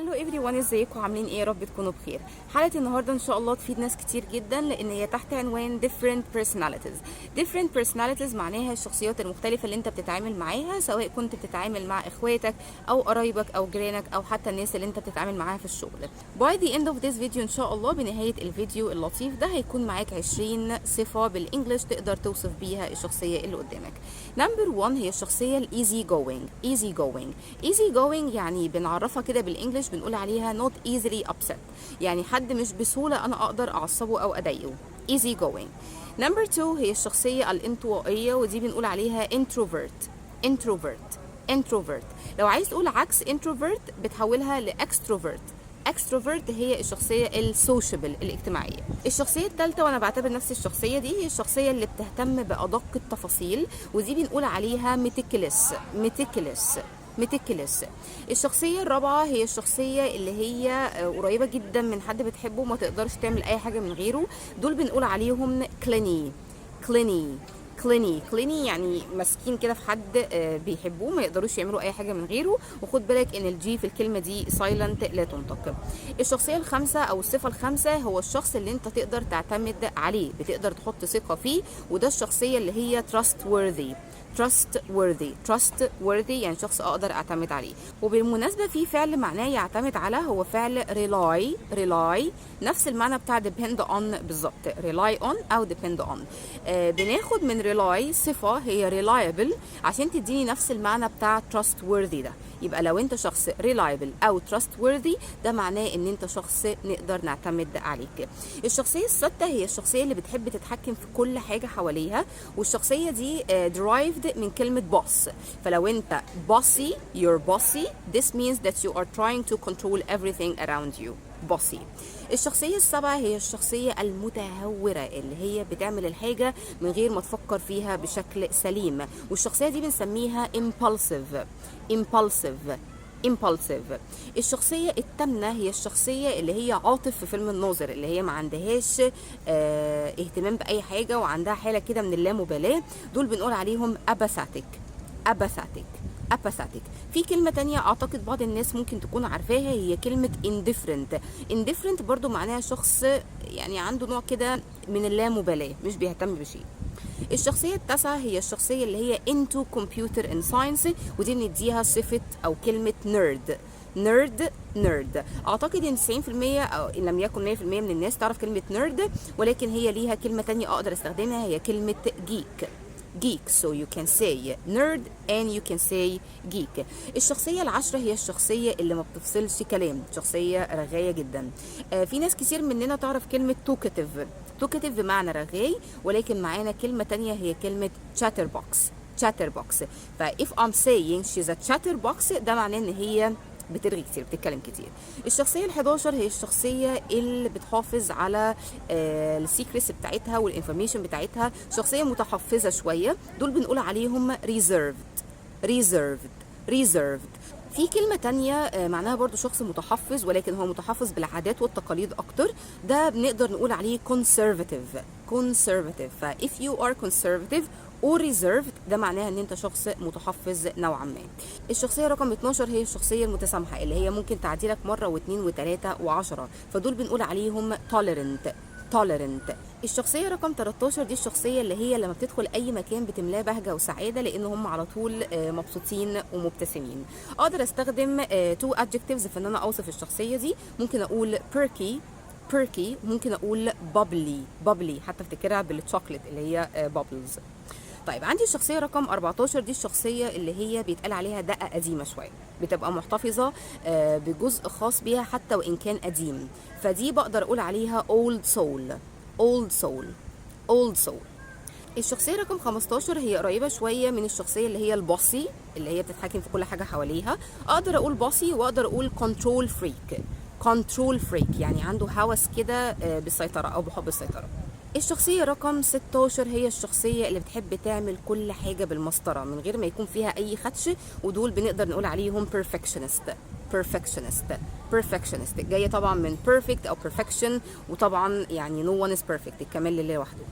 هلو everyone، ازيكم عاملين ايه؟ يا رب تكونوا بخير. حلقه النهارده ان شاء الله تفيد ناس كتير جدا، لان هي تحت عنوان different personalities معناها الشخصيات المختلفه اللي انت بتتعامل معاها، سواء كنت بتتعامل مع اخواتك او قرايبك او جيرانك او حتى الناس اللي انت بتتعامل معاها في الشغل. by the end of this video ان شاء الله، بنهايه الفيديو اللطيف ده، هيكون معاك 20 صفه بالانجلش تقدر توصف بيها الشخصيه اللي قدامك. نمبر 1 هي الشخصيه الايزي جوينج يعني بنعرفها كده بالانجلش، بنقول عليها not easily upset، يعني حد مش بسهولة أنا أقدر أعصبه أو أضايقه. easy going. نمبر 2 هي الشخصية الانطوائية، ودي بنقول عليها introvert. لو عايز تقول عكس introvert بتحولها لextrovert. extrovert هي الشخصية السوشيبل الاجتماعية. الشخصية الثالثة، وأنا بعتبر نفس الشخصية دي، هي الشخصية اللي بتهتم بأدق التفاصيل، ودي بنقول عليها meticulous. الشخصية الرابعة هي الشخصية اللي هي قريبة جدا من حد بتحبه، ما تقدرش تعمل أي حاجة من غيره، دول بنقول عليهم clingy يعني ماسكين كده في حد بيحبوه، ما يقدروش يعملوا اي حاجه من غيره. وخد بالك ان الجي في الكلمه دي سايلنت، لا تنطق. الشخصيه الخامسه او الصفه الخامسه هو الشخص اللي انت تقدر تعتمد عليه، بتقدر تحط ثقه فيه، وده الشخصيه اللي هي trustworthy يعني شخص اقدر اعتمد عليه. وبالمناسبه في فعل معناه يعتمد على، هو فعل rely، نفس المعنى بتاع depend on بالظبط، rely on او depend on. بناخد من rely صفه هي reliable عشان تديني نفس المعنى بتاع trustworthy ده. يبقى لو انت شخص reliable او trustworthy، ده معناه ان انت شخص نقدر نعتمد عليك. الشخصيه السادسه هي الشخصيه اللي بتحب تتحكم في كل حاجه حواليها، والشخصيه دي derived من كلمه boss. فلو انت you're bossy, this means that you are trying to control everything around you. bossy. الشخصية السابعة هي الشخصية المتهورة، اللي هي بتعمل الحاجة من غير ما تفكر فيها بشكل سليم، والشخصية دي بنسميها impulsive. الشخصية الثامنة هي الشخصية اللي هي عاطف في فيلم الناظر، اللي هي ما عندهاش اهتمام بأي حاجة، وعندها حالة كده من اللامبالاة، دول بنقول عليهم apathetic. في كلمة تانية أعتقد بعض الناس ممكن تكون عارفاها، هي كلمة indifferent برضو معناها شخص يعني عنده نوع كده من اللامبالاة، مش بيهتم بشيء. الشخصية التاسعة هي الشخصية اللي هي into computer and science، ودي بنديها صفة أو كلمة nerd. أعتقد إن 90% أو إن لم يكن 100% من الناس تعرف كلمة nerd، ولكن هي ليها كلمة تانية أقدر استخدمها، هي كلمة geek. So you can say nerd and you can say geek. الشخصية العاشرة هي الشخصية اللي ما بتفصلش كلام، شخصية رغاية جدا. في ناس كتير مننا تعرف كلمة talkative بمعنى رغاي، ولكن معانا كلمة تانية هي كلمة chatterbox. ف if I'm saying she's a chatterbox، ده معناه ان هي بترغي كتير، بتتكلم كتير. الشخصية ال11 هي الشخصية اللي بتحافظ على السيكريتس بتاعتها والانفورميشن بتاعتها، شخصية متحفظة شوية، دول بنقول عليهم reserved. في كلمة تانية معناها برضو شخص متحفظ، ولكن هو متحفظ بالعادات والتقاليد أكتر، ده بنقدر نقول عليه conservative. ف if you are conservative or reserved، ده معناها ان انت شخص متحفظ نوعا ما. الشخصية رقم 12 هي الشخصية المتسامحة، اللي هي ممكن تعديلك مرة واثنين وثلاثة و10، فدول بنقول عليهم tolerant. الشخصية رقم 13 دي الشخصية اللي هي لما بتدخل أي مكان بتملاه بهجة وسعادة، لأن هم على طول مبسوطين ومبتسمين. أقدر أستخدم 2 adjectives في إن أنا أوصف الشخصية دي، ممكن أقول perky، ممكن أقول bubbly، حتى افتكرها بالشوكليت اللي هي bubbles. طيب عندي الشخصية رقم 14 دي الشخصية اللي هي بيتقال عليها دقة قديمة شوية، بتبقى محتفظة بجزء خاص بيها حتى وإن كان قديم، فدي بقدر أقول عليها old soul. الشخصية رقم 15 هي قريبة شوية من الشخصية اللي هي البوسي، اللي هي بتتحكم في كل حاجة حواليها. أقدر أقول بوسي وأقدر أقول control freak يعني عنده هوس كده بالسيطرة أو بحب السيطرة. الشخصية رقم 16 هي الشخصية اللي بتحب تعمل كل حاجة بالمسطرة من غير ما يكون فيها أي خدش، ودول بنقدر نقول عليهم perfectionist. جاية طبعا من perfect أو perfection، وطبعا يعني no one is perfect، الكمال لله وحده.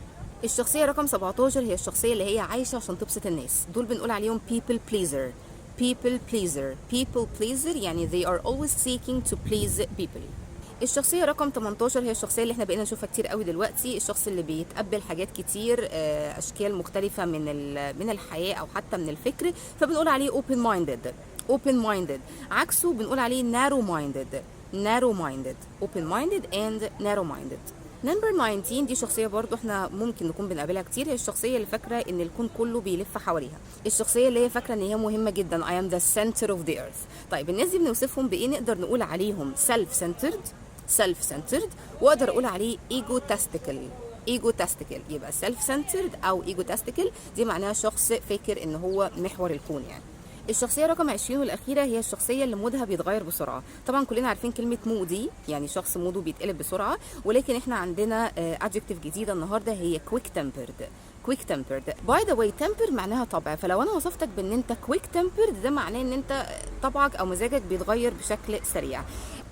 الشخصية رقم 17 هي الشخصية اللي هي عايشة عشان تبسط الناس، دول بنقول عليهم people people pleaser. people pleaser يعني they are always seeking to please people. الشخصية رقم 18 هي الشخصية اللي احنا بقينا نشوفها كتير قوي دلوقتي، الشخص اللي بيتقبل حاجات كتير، اشكال مختلفة من الحياة او حتى من الفكر، فبنقول عليه open minded. open minded عكسه بنقول عليه narrow minded. narrow minded open minded and narrow minded. نمبر 19 دي شخصية برضو احنا ممكن نكون بنقابلها كتير، هي الشخصية اللي فاكرة ان الكون كله بيلف حواليها، الشخصية اللي هي فاكرة ان هي مهمة جدا. I am the center of the earth. طيب الناس دي بنوصفهم بايه؟ نقدر نقول عليهم self centered واقدر اقول عليه egotistical. يبقى self centered او egotistical دي معناها شخص فاكر ان هو محور الكون يعني. الشخصية رقم 20 والأخيرة هي الشخصية اللي مودها بيتغير بسرعة. طبعا كلنا عارفين كلمة مودي يعني شخص موده بيتقلب بسرعة، ولكن احنا عندنا adjective جديدة النهاردة هي quick tempered. by the way temper معناها طبع، فلو انا وصفتك بان انت quick tempered ده معناه ان انت طبعك او مزاجك بيتغير بشكل سريع.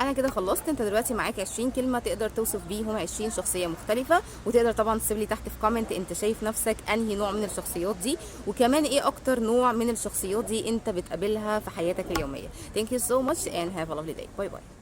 انا كده خلصت. انت دلوقتي معاك 20 كلمة تقدر توصف بيهم 20 شخصية مختلفة، وتقدر طبعا تسيب لي تحت في كومنت انت شايف نفسك انهي نوع من الشخصيات دي، وكمان ايه اكتر نوع من الشخصيات دي انت بتقابلها في حياتك اليومية. Thank you so much and have a lovely day. Bye bye.